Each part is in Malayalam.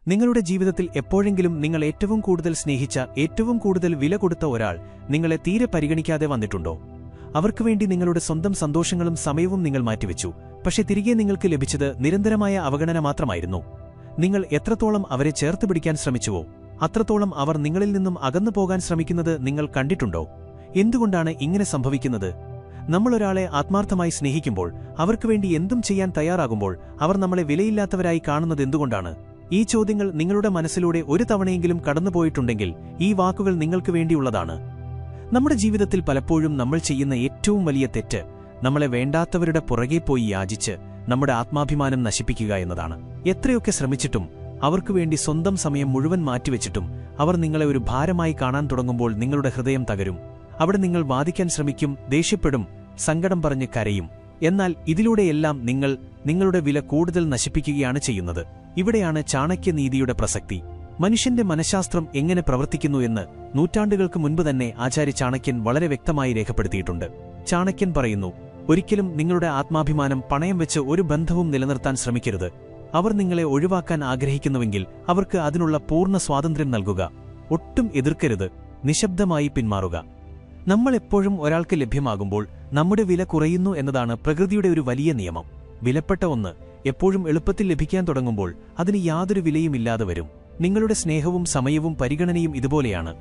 നിങ്ങളുടെ ജീവിതത്തിൽ എപ്പോഴെങ്കിലും നിങ്ങൾ ഏറ്റവും കൂടുതൽ സ്നേഹിച്ച, ഏറ്റവും കൂടുതൽ വില കൊടുത്ത ഒരാൾ നിങ്ങളെ തീരെ പരിഗണിക്കാതെ വന്നിട്ടുണ്ടോ? അവർക്കുവേണ്ടി നിങ്ങളുടെ സ്വന്തം സന്തോഷങ്ങളും സമയവും നിങ്ങൾ മാറ്റിവെച്ചു, പക്ഷെ തിരികെ നിങ്ങൾക്ക് ലഭിച്ചത് നിരന്തരമായ അവഗണന മാത്രമായിരുന്നു. നിങ്ങൾ എത്രത്തോളം അവരെ ചേർത്ത് പിടിക്കാൻ ശ്രമിച്ചുവോ അത്രത്തോളം അവർ നിങ്ങളിൽ നിന്നും അകന്നു പോകാൻ ശ്രമിക്കുന്നത് നിങ്ങൾ കണ്ടിട്ടുണ്ടോ? എന്തുകൊണ്ടാണ് ഇങ്ങനെ സംഭവിക്കുന്നത്? നമ്മളൊരാളെ ആത്മാർത്ഥമായി സ്നേഹിക്കുമ്പോൾ, അവർക്കുവേണ്ടി എന്തും ചെയ്യാൻ തയ്യാറാകുമ്പോൾ അവർ നമ്മളെ വിലയില്ലാത്തവരായി കാണുന്നതെന്തുകൊണ്ടാണ്? ഈ ചോദ്യങ്ങൾ നിങ്ങളുടെ മനസ്സിലൂടെ ഒരു തവണയെങ്കിലും കടന്നുപോയിട്ടുണ്ടെങ്കിൽ ഈ വാക്കുകൾ നിങ്ങൾക്ക് വേണ്ടിയുള്ളതാണ്. നമ്മുടെ ജീവിതത്തിൽ പലപ്പോഴും നമ്മൾ ചെയ്യുന്ന ഏറ്റവും വലിയ തെറ്റ് നമ്മളെ വേണ്ടാത്തവരുടെ പുറകെ പോയി യാചിച്ച് നമ്മുടെ ആത്മാഭിമാനം നശിപ്പിക്കുക എന്നതാണ്. എത്രയൊക്കെ ശ്രമിച്ചിട്ടും, അവർക്കുവേണ്ടി സ്വന്തം സമയം മുഴുവൻ മാറ്റിവെച്ചിട്ടും അവർ നിങ്ങളെ ഒരു ഭാരമായി കാണാൻ തുടങ്ങുമ്പോൾ നിങ്ങളുടെ ഹൃദയം തകരും. അവിടെ നിങ്ങൾ വാദിക്കാൻ ശ്രമിക്കും, ദേഷ്യപ്പെടും, സങ്കടം പറഞ്ഞ് കരയും. എന്നാൽ ഇതിലൂടെയെല്ലാം നിങ്ങൾ നിങ്ങളുടെ വില കൂടുതൽ നശിപ്പിക്കുകയാണ് ചെയ്യുന്നത്. ഇവിടെയാണ് ചാണക്യനീതിയുടെ പ്രസക്തി. മനുഷ്യന്റെ മനഃശാസ്ത്രം എങ്ങനെ പ്രവർത്തിക്കുന്നു എന്ന് നൂറ്റാണ്ടുകൾക്ക് മുൻപ് തന്നെ ആചാര്യ ചാണക്യൻ വളരെ വ്യക്തമായി രേഖപ്പെടുത്തിയിട്ടുണ്ട്. ചാണക്യൻ പറയുന്നു, ഒരിക്കലും നിങ്ങളുടെ ആത്മാഭിമാനം പണയം വെച്ച് ഒരു ബന്ധവും നിലനിർത്താൻ ശ്രമിക്കരുത്. അവർ നിങ്ങളെ ഒഴിവാക്കാൻ ആഗ്രഹിക്കുന്നുവെങ്കിൽ അവർക്ക് അതിനുള്ള പൂർണ്ണ സ്വാതന്ത്ര്യം നൽകുക. ഒട്ടും എതിർക്കരുത്, നിശബ്ദമായി പിന്മാറുക. നമ്മൾ എപ്പോഴും ഒരാൾക്ക് ലഭ്യമാകുമ്പോൾ നമ്മുടെ വില കുറയുന്നു എന്നതാണ് പ്രകൃതിയുടെ ഒരു വലിയ നിയമം. വിലപ്പെട്ട ഒന്ന് എപ്പോഴും എളുപ്പത്തിൽ ലഭിക്കാൻ തുടങ്ങുമ്പോൾ അതിന് യാതൊരു വിലയുമില്ലാതെ വരും. നിങ്ങളുടെ സ്നേഹവും സമയവും പരിഗണനയും ഇതുപോലെയാണ്.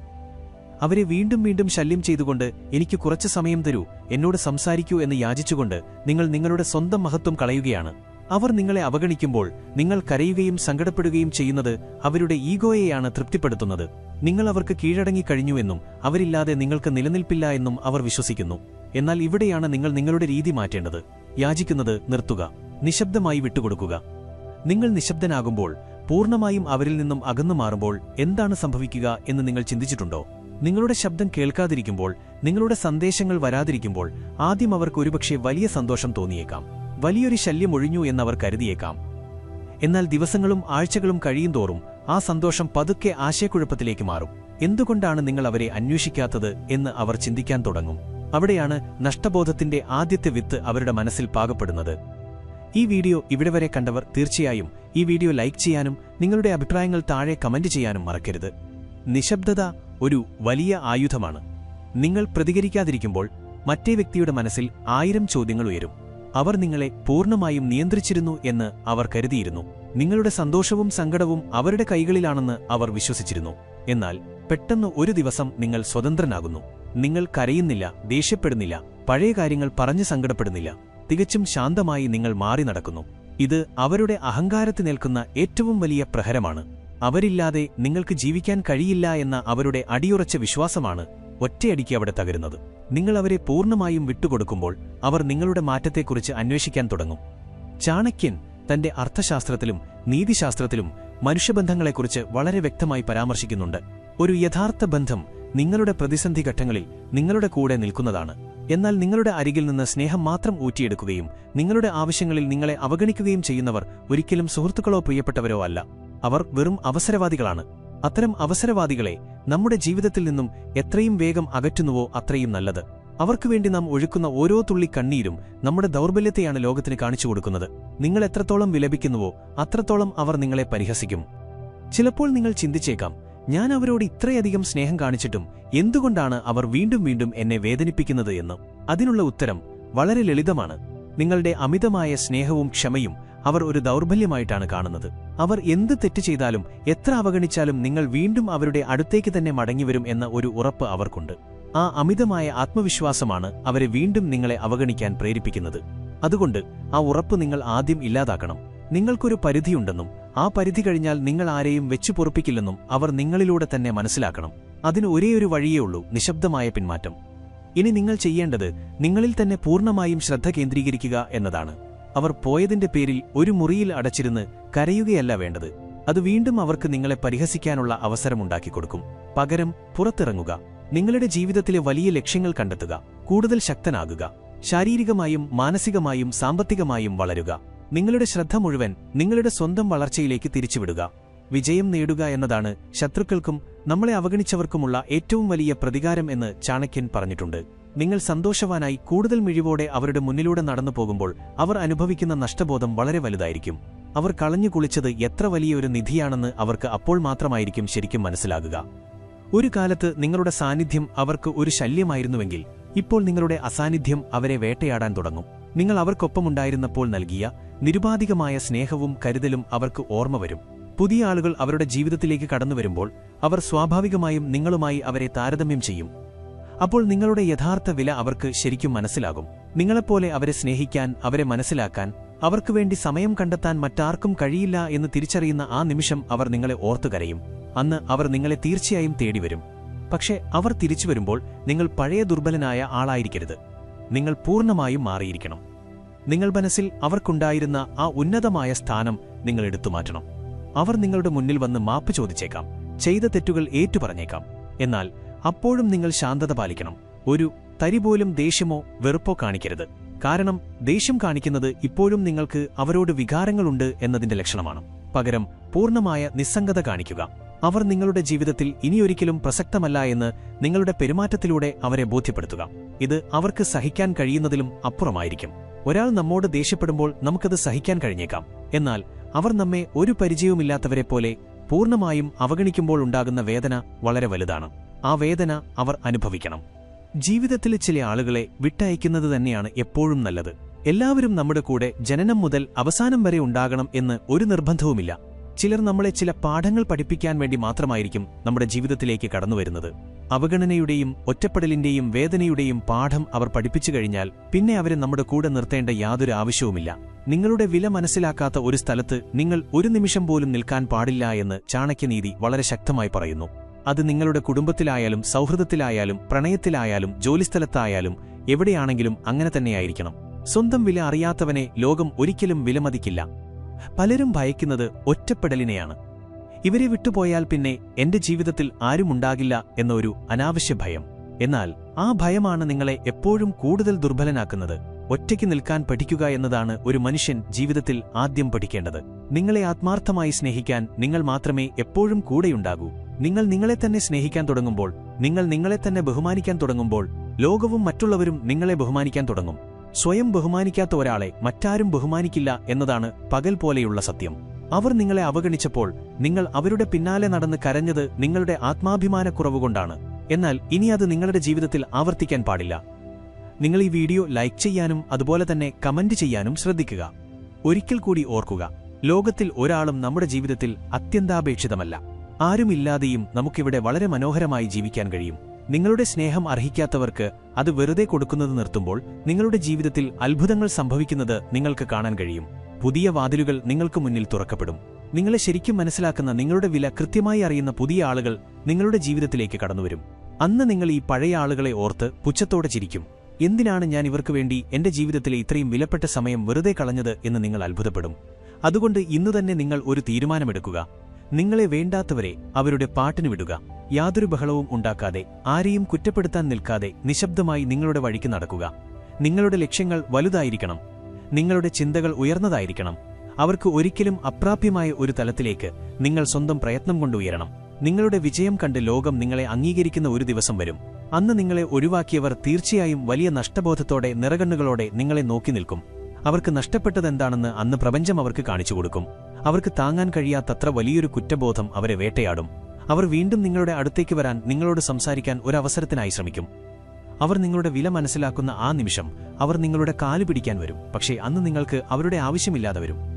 അവരെ വീണ്ടും വീണ്ടും ശല്യം ചെയ്തുകൊണ്ട് എനിക്ക് കുറച്ച് സമയം തരൂ, എന്നോട് സംസാരിക്കൂ എന്ന് യാചിച്ചുകൊണ്ട് നിങ്ങൾ നിങ്ങളുടെ സ്വന്തം മഹത്വം കളയുകയാണ്. അവർ നിങ്ങളെ അവഗണിക്കുമ്പോൾ നിങ്ങൾ കരയുകയും സങ്കടപ്പെടുകയും ചെയ്യുന്നത് അവരുടെ ഈഗോയെയാണ് തൃപ്തിപ്പെടുത്തുന്നത്. നിങ്ങൾ അവർക്ക് കീഴടങ്ങിക്കഴിഞ്ഞുവെന്നും അവരില്ലാതെ നിങ്ങൾക്ക് നിലനിൽപ്പില്ല എന്നും അവർ വിശ്വസിക്കുന്നു. എന്നാൽ ഇവിടെയാണ് നിങ്ങൾ നിങ്ങളുടെ രീതി മാറ്റേണ്ടത്. യാചിക്കുന്നത് നിർത്തുക, നിശബ്ദമായി വിട്ടുകൊടുക്കുക. നിങ്ങൾ നിശബ്ദനാകുമ്പോൾ, പൂർണ്ണമായും അവരിൽ നിന്നും അകന്നു മാറുമ്പോൾ എന്താണ് സംഭവിക്കുക എന്ന് നിങ്ങൾ ചിന്തിച്ചിട്ടുണ്ടോ? നിങ്ങളുടെ ശബ്ദം കേൾക്കാതിരിക്കുമ്പോൾ, നിങ്ങളുടെ സന്ദേശങ്ങൾ വരാതിരിക്കുമ്പോൾ ആദ്യം അവർക്ക് ഒരുപക്ഷെ വലിയ സന്തോഷം തോന്നിയേക്കാം, വലിയൊരു ശല്യം ഒഴിഞ്ഞു എന്നവർ കരുതിയേക്കാം. എന്നാൽ ദിവസങ്ങളും ആഴ്ചകളും കഴിയുന്തോറും ആ സന്തോഷം പതുക്കെ ആശയക്കുഴപ്പത്തിലേക്ക് മാറും. എന്തുകൊണ്ടാണ് നിങ്ങൾ അവരെ അന്വേഷിക്കാത്തത് എന്ന് അവർ ചിന്തിക്കാൻ തുടങ്ങും. അവിടെയാണ് നഷ്ടബോധത്തിന്റെ ആദ്യത്തെ വിത്ത് അവരുടെ മനസ്സിൽ പാകപ്പെടുന്നത്. ഈ വീഡിയോ ഇവിടെ വരെ കണ്ടവർ തീർച്ചയായും ഈ വീഡിയോ ലൈക്ക് ചെയ്യാനും നിങ്ങളുടെ അഭിപ്രായങ്ങൾ താഴെ കമന്റ് ചെയ്യാനും മറക്കരുത്. നിശബ്ദത ഒരു വലിയ ആയുധമാണ്. നിങ്ങൾ പ്രതികരിക്കാതിരിക്കുമ്പോൾ മറ്റേ വ്യക്തിയുടെ മനസ്സിൽ 1000 ചോദ്യങ്ങൾ ഉയരും. അവർ നിങ്ങളെ പൂർണ്ണമായും നിയന്ത്രിച്ചിരുന്നു എന്ന് അവർ കരുതിയിരുന്നു. നിങ്ങളുടെ സന്തോഷവും സങ്കടവും അവരുടെ കൈകളിലാണെന്ന് അവർ വിശ്വസിച്ചിരുന്നു. എന്നാൽ പെട്ടെന്ന് ഒരു ദിവസം നിങ്ങൾ സ്വതന്ത്രനാകുന്നു. നിങ്ങൾ കരയുന്നില്ല, ദേഷ്യപ്പെടുന്നില്ല, പഴയ കാര്യങ്ങൾ പറഞ്ഞ് സങ്കടപ്പെടുന്നില്ല. തികച്ചും ശാന്തമായി നിങ്ങൾ മാറി നടക്കുന്നു. ഇത് അവരുടെ അഹങ്കാരത്തിനേൽക്കുന്ന ഏറ്റവും വലിയ പ്രഹരമാണ്. അവരില്ലാതെ നിങ്ങൾക്ക് ജീവിക്കാൻ കഴിയില്ല എന്ന അവരുടെ അടിയുറച്ച വിശ്വാസമാണ് ഒറ്റയടിക്ക് അവിടെ തകരുന്നത്. നിങ്ങൾ അവരെ പൂർണ്ണമായും വിട്ടുകൊടുക്കുമ്പോൾ അവർ നിങ്ങളുടെ മാറ്റത്തെക്കുറിച്ച് അന്വേഷിക്കാൻ തുടങ്ങും. ചാണക്യൻ തന്റെ അർത്ഥശാസ്ത്രത്തിലും നീതിശാസ്ത്രത്തിലും മനുഷ്യബന്ധങ്ങളെക്കുറിച്ച് വളരെ വ്യക്തമായി പരാമർശിക്കുന്നുണ്ട്. ഒരു യഥാർത്ഥ ബന്ധം നിങ്ങളുടെ പ്രതിസന്ധി ഘട്ടങ്ങളിൽ നിങ്ങളുടെ കൂടെ നിൽക്കുന്നതാണ്. എന്നാൽ നിങ്ങളുടെ അരികിൽ നിന്ന് സ്നേഹം മാത്രം ഊറ്റിയെടുക്കുകയും നിങ്ങളുടെ ആവശ്യങ്ങളിൽ നിങ്ങളെ അവഗണിക്കുകയും ചെയ്യുന്നവർ ഒരിക്കലും സുഹൃത്തുക്കളോ പ്രിയപ്പെട്ടവരോ അല്ല. അവർ വെറും അവസരവാദികളാണ്. അത്തരം അവസരവാദികളെ നമ്മുടെ ജീവിതത്തിൽ നിന്നും എത്രയും വേഗം അകറ്റുന്നുവോ അത്രയും നല്ലത്. അവർക്കുവേണ്ടി നാം ഒഴുക്കുന്ന ഓരോ തുള്ളി കണ്ണീരും നമ്മുടെ ദൗർബല്യത്തെയാണ് ലോകത്തിന് കാണിച്ചു കൊടുക്കുന്നത്. നിങ്ങൾ എത്രത്തോളം വിലപിക്കുന്നുവോ അത്രത്തോളം അവർ നിങ്ങളെ പരിഹസിക്കും. ചിലപ്പോൾ നിങ്ങൾ ചിന്തിച്ചേക്കാം, ഞാൻ അവരോട് ഇത്രയധികം സ്നേഹം കാണിച്ചിട്ടും എന്തുകൊണ്ടാണ് അവർ വീണ്ടും വീണ്ടും എന്നെ വേദനിപ്പിക്കുന്നത് എന്ന്. അതിനുള്ള ഉത്തരം വളരെ ലളിതമാണ്. നിങ്ങളുടെ അമിതമായ സ്നേഹവും ക്ഷമയും അവർ ഒരു ദൗർബല്യമായിട്ടാണ് കാണുന്നത്. അവർ എന്ത് തെറ്റ് ചെയ്താലും എത്ര അവഗണിച്ചാലും നിങ്ങൾ വീണ്ടും അവരുടെ അടുത്തേക്ക് തന്നെ മടങ്ങിവരും എന്ന ഒരു ഉറപ്പ് അവർക്കുണ്ട്. ആ അമിതമായ ആത്മവിശ്വാസമാണ് അവരെ വീണ്ടും നിങ്ങളെ അവഗണിക്കാൻ പ്രേരിപ്പിക്കുന്നത്. അതുകൊണ്ട് ആ ഉറപ്പ് നിങ്ങൾ ആദ്യം ഇല്ലാതാക്കണം. നിങ്ങൾക്കൊരു പരിധിയുണ്ടെന്നും ആ പരിധി കഴിഞ്ഞാൽ നിങ്ങൾ ആരെയും വെച്ചു പൊറുപ്പിക്കില്ലെന്നും അവർ നിങ്ങളിലൂടെ തന്നെ മനസ്സിലാക്കണം. അതിന് ഒരേയൊരു വഴിയേ ഉള്ളൂ, നിശബ്ദമായ പിന്മാറ്റം. ഇനി നിങ്ങൾ ചെയ്യേണ്ടത് നിങ്ങളിൽ തന്നെ പൂർണ്ണമായും ശ്രദ്ധ കേന്ദ്രീകരിക്കുക എന്നതാണ്. അവർ പോയതിന്റെ പേരിൽ ഒരു മുറിയിൽ അടച്ചിരുന്ന് കരയുകയല്ല വേണ്ടത്. അത് വീണ്ടും അവർക്ക് നിങ്ങളെ പരിഹസിക്കാനുള്ള അവസരമുണ്ടാക്കിക്കൊടുക്കും. പകരം പുറത്തിറങ്ങുക, നിങ്ങളുടെ ജീവിതത്തിലെ വലിയ ലക്ഷ്യങ്ങൾ കണ്ടെത്തുക, കൂടുതൽ ശക്തനാകുക, ശാരീരികമായും മാനസികമായും സാമ്പത്തികമായും വളരുക. നിങ്ങളുടെ ശ്രദ്ധ മുഴുവൻ നിങ്ങളുടെ സ്വന്തം വളർച്ചയിലേക്ക് തിരിച്ചുവിടുക. വിജയം നേടുക എന്നതാണ് ശത്രുക്കൾക്കും നമ്മളെ അവഗണിച്ചവർക്കുമുള്ള ഏറ്റവും വലിയ പ്രതികാരം എന്ന് ചാണക്യൻ പറഞ്ഞിട്ടുണ്ട്. നിങ്ങൾ സന്തോഷവാനായി കൂടുതൽ മിഴിവോടെ അവരുടെ മുന്നിലൂടെ നടന്നു പോകുമ്പോൾ അവർ അനുഭവിക്കുന്ന നഷ്ടബോധം വളരെ വലുതായിരിക്കും. അവർ കളഞ്ഞു കുളിച്ചത് എത്ര വലിയൊരു നിധിയാണെന്ന് അവർക്ക് അപ്പോൾ മാത്രമായിരിക്കും ശരിക്കും മനസ്സിലാകുക. ഒരു കാലത്ത് നിങ്ങളുടെ സാന്നിധ്യം അവർക്ക് ഒരു ശല്യമായിരുന്നുവെങ്കിൽ ഇപ്പോൾ നിങ്ങളുടെ അസാന്നിധ്യം അവരെ വേട്ടയാടാൻ തുടങ്ങും. നിങ്ങൾ അവർക്കൊപ്പമുണ്ടായിരുന്നപ്പോൾ നൽകിയ നിരുപാധികമായ സ്നേഹവും കരുതലും അവർക്ക് ഓർമ്മ വരും. പുതിയ ആളുകൾ അവരുടെ ജീവിതത്തിലേക്ക് കടന്നുവരുമ്പോൾ അവർ സ്വാഭാവികമായും നിങ്ങളുമായി അവരെ താരതമ്യം ചെയ്യും. അപ്പോൾ നിങ്ങളുടെ യഥാർത്ഥ വില അവർക്ക് ശരിക്കും മനസ്സിലാകും. നിങ്ങളെപ്പോലെ അവരെ സ്നേഹിക്കാൻ, അവരെ മനസ്സിലാക്കാൻ, അവർക്കുവേണ്ടി സമയം കണ്ടെത്താൻ മറ്റാർക്കും കഴിയില്ല എന്ന് തിരിച്ചറിയുന്ന ആ നിമിഷം അവർ നിങ്ങളെ ഓർത്തുകരയും. അന്ന് അവർ നിങ്ങളെ തീർച്ചയായും തേടിവരും. പക്ഷേ അവർ തിരിച്ചുവരുമ്പോൾ നിങ്ങൾ പഴയ ദുർബലനായ ആളായിരിക്കരുത്. നിങ്ങൾ പൂർണ്ണമായും മാറിയിരിക്കണം. നിങ്ങൾ മനസ്സിൽ അവർക്കുണ്ടായിരുന്ന ആ ഉന്നതമായ സ്ഥാനം നിങ്ങൾ എടുത്തുമാറ്റണം. അവർ നിങ്ങളുടെ മുന്നിൽ വന്ന് മാപ്പ് ചോദിച്ചേക്കാം, ചെയ്ത തെറ്റുകൾ ഏറ്റുപറഞ്ഞേക്കാം. എന്നാൽ അപ്പോഴും നിങ്ങൾ ശാന്തത പാലിക്കണം. ഒരു തരി പോലും ദേഷ്യമോ വെറുപ്പോ കാണിക്കരുത്. കാരണം ദേഷ്യം കാണിക്കുന്നത് ഇപ്പോഴും നിങ്ങൾക്ക് അവരോട് വികാരങ്ങളുണ്ട് എന്നതിന്റെ ലക്ഷണമാണ്. പകരം പൂർണ്ണമായ നിസ്സംഗത കാണിക്കുക. അവർ നിങ്ങളുടെ ജീവിതത്തിൽ ഇനിയൊരിക്കലും പ്രസക്തമല്ല എന്ന് നിങ്ങളുടെ പെരുമാറ്റത്തിലൂടെ അവരെ ബോധ്യപ്പെടുത്തുക. ഇത് അവർക്ക് സഹിക്കാൻ കഴിയുന്നതിലും അപ്പുറമായിരിക്കും. ഒരാൾ നമ്മോട് ദേഷ്യപ്പെടുമ്പോൾ നമുക്കത് സഹിക്കാൻ കഴിഞ്ഞേക്കാം. എന്നാൽ അവർ നമ്മെ ഒരു പരിചയവുമില്ലാത്തവരെപ്പോലെ പൂർണ്ണമായും അവഗണിക്കുമ്പോൾ ഉണ്ടാകുന്ന വേദന വളരെ വലുതാണ്. ആ വേദന അവർ അനുഭവിക്കണം. ജീവിതത്തിൽ ചില ആളുകളെ വിട്ടയക്കുന്നത് തന്നെയാണ് എപ്പോഴും നല്ലത്. എല്ലാവരും നമ്മുടെ കൂടെ ജനനം മുതൽ അവസാനം വരെ ഉണ്ടാകണം എന്ന് ഒരു നിർബന്ധവുമില്ല. ചിലർ നമ്മളെ ചില പാഠങ്ങൾ പഠിപ്പിക്കാൻ വേണ്ടി മാത്രമായിരിക്കും നമ്മുടെ ജീവിതത്തിലേക്ക് കടന്നുവരുന്നത്. അവഗണനയുടെയും ഒറ്റപ്പെടലിന്റെയും വേദനയുടെയും പാഠം അവർ പഠിപ്പിച്ചു കഴിഞ്ഞാൽ പിന്നെ അവരെ നമ്മുടെ കൂടെ നിർത്തേണ്ട യാതൊരു ആവശ്യവുമില്ല. നിങ്ങളുടെ വില മനസ്സിലാക്കാത്ത ഒരു സ്ഥലത്ത് നിങ്ങൾ ഒരു നിമിഷം പോലും നിൽക്കാൻ പാടില്ല എന്ന് ചാണക്യനീതി വളരെ ശക്തമായി പറയുന്നു. അത് നിങ്ങളുടെ കുടുംബത്തിലായാലും സൗഹൃദത്തിലായാലും പ്രണയത്തിലായാലും ജോലിസ്ഥലത്തായാലും എവിടെയാണെങ്കിലും അങ്ങനെ തന്നെയായിരിക്കണം. സ്വന്തം വില അറിയാത്തവനെ ലോകം ഒരിക്കലും വിലമതിക്കില്ല. പലരും ഭയക്കുന്നത് ഒറ്റപ്പെടലിനെയാണ്. ഇവരെ വിട്ടുപോയാൽ പിന്നെ എന്റെ ജീവിതത്തിൽ ആരുമുണ്ടാകില്ല എന്നൊരു അനാവശ്യ ഭയം. എന്നാൽ ആ ഭയമാണ് നിങ്ങളെ എപ്പോഴും കൂടുതൽ ദുർബലനാക്കുന്നത്. ഒറ്റയ്ക്ക് നിൽക്കാൻ പഠിക്കുക എന്നതാണ് ഒരു മനുഷ്യൻ ജീവിതത്തിൽ ആദ്യം പഠിക്കേണ്ടത്. നിങ്ങളെ ആത്മാർത്ഥമായി സ്നേഹിക്കാൻ നിങ്ങൾ മാത്രമേ എപ്പോഴും കൂടെയുണ്ടാകൂ. നിങ്ങൾ നിങ്ങളെ തന്നെ സ്നേഹിക്കാൻ തുടങ്ങുമ്പോൾ, നിങ്ങൾ നിങ്ങളെ തന്നെ ബഹുമാനിക്കാൻ തുടങ്ങുമ്പോൾ, ലോകവും മറ്റുള്ളവരും നിങ്ങളെ ബഹുമാനിക്കാൻ തുടങ്ങും. സ്വയം ബഹുമാനിക്കാത്ത ഒരാളെ മറ്റാരും ബഹുമാനിക്കില്ല എന്നതാണ് പകൽ പോലെയുള്ള സത്യം. അവർ നിങ്ങളെ അവഗണിച്ചപ്പോൾ നിങ്ങൾ അവരുടെ പിന്നാലെ നടന്ന് കരഞ്ഞത് നിങ്ങളുടെ ആത്മാഭിമാനക്കുറവുകൊണ്ടാണ്. എന്നാൽ ഇനി അത് നിങ്ങളുടെ ജീവിതത്തിൽ ആവർത്തിക്കാൻ പാടില്ല. നിങ്ങൾ ഈ വീഡിയോ ലൈക്ക് ചെയ്യാനും അതുപോലെ തന്നെ കമന്റ് ചെയ്യാനും ശ്രദ്ധിക്കുക. ഒരിക്കൽ കൂടി ഓർക്കുക, ലോകത്തിൽ ഒരാളും നമ്മുടെ ജീവിതത്തിൽ അത്യന്താപേക്ഷിതമല്ല. ആരുമില്ലാതെയും നമുക്കിവിടെ വളരെ മനോഹരമായി ജീവിക്കാൻ കഴിയും. നിങ്ങളുടെ സ്നേഹം അർഹിക്കാത്തവർക്ക് അത് വെറുതെ കൊടുക്കുന്നത് നിർത്തുമ്പോൾ നിങ്ങളുടെ ജീവിതത്തിൽ അത്ഭുതങ്ങൾ സംഭവിക്കുന്നത് നിങ്ങൾക്ക് കാണാൻ കഴിയും. പുതിയ വാതിലുകൾ നിങ്ങൾക്ക് മുന്നിൽ തുറക്കപ്പെടും. നിങ്ങളെ ശരിക്കും മനസ്സിലാക്കുന്ന, നിങ്ങളുടെ വില കൃത്യമായി അറിയുന്ന പുതിയ ആളുകൾ നിങ്ങളുടെ ജീവിതത്തിലേക്ക് കടന്നുവരും. അന്ന് നിങ്ങൾ ഈ പഴയ ആളുകളെ ഓർത്ത് പുച്ഛത്തോടെ ചിരിക്കും. എന്തിനാണ് ഞാൻ ഇവർക്ക് വേണ്ടി എന്റെ ജീവിതത്തിലെ ഇത്രയും വിലപ്പെട്ട സമയം വെറുതെ കളഞ്ഞത് എന്ന് നിങ്ങൾ അത്ഭുതപ്പെടും. അതുകൊണ്ട് ഇന്നുതന്നെ നിങ്ങൾ ഒരു തീരുമാനമെടുക്കുക. നിങ്ങളെ വേണ്ടാത്തവരെ അവരുടെ പാട്ടിന് വിടുക. യാതൊരു ബഹളവും ഉണ്ടാക്കാതെ, ആരെയും കുറ്റപ്പെടുത്താൻ നിൽക്കാതെ നിശബ്ദമായി നിങ്ങളുടെ വഴിക്ക് നടക്കുക. നിങ്ങളുടെ ലക്ഷ്യങ്ങൾ വലുതായിരിക്കണം. നിങ്ങളുടെ ചിന്തകൾ ഉയർന്നതായിരിക്കണം. അവർക്ക് ഒരിക്കലും അപ്രാപ്യമായ ഒരു തലത്തിലേക്ക് നിങ്ങൾ സ്വന്തം പ്രയത്നം കൊണ്ട് ഉയരണം. നിങ്ങളുടെ വിജയം കണ്ട് ലോകം നിങ്ങളെ അംഗീകരിക്കുന്ന ഒരു ദിവസം വരും. അന്ന് നിങ്ങളെ ഒഴിവാക്കിയവർ തീർച്ചയായും വലിയ നഷ്ടബോധത്തോടെ, നിറകണ്ണുകളോടെ നിങ്ങളെ നോക്കി നിൽക്കും. അവർക്ക് നഷ്ടപ്പെട്ടതെന്താണെന്ന് അന്ന് പ്രപഞ്ചം അവർക്ക് കാണിച്ചു കൊടുക്കും. അവർക്ക് താങ്ങാൻ കഴിയാത്തത്ര വലിയൊരു കുറ്റബോധം അവരെ വേട്ടയാടും. അവർ വീണ്ടും നിങ്ങളുടെ അടുത്തേക്ക് വരാൻ, നിങ്ങളോട് സംസാരിക്കാൻ ഒരവസരത്തിനായി ശ്രമിക്കും. അവർ നിങ്ങളുടെ വില മനസ്സിലാക്കുന്ന ആ നിമിഷം അവർ നിങ്ങളുടെ കാലു പിടിക്കാൻ വരും. പക്ഷേ അന്ന് നിങ്ങൾക്ക് അവരുടെ ആവശ്യമില്ലാതെ വരും.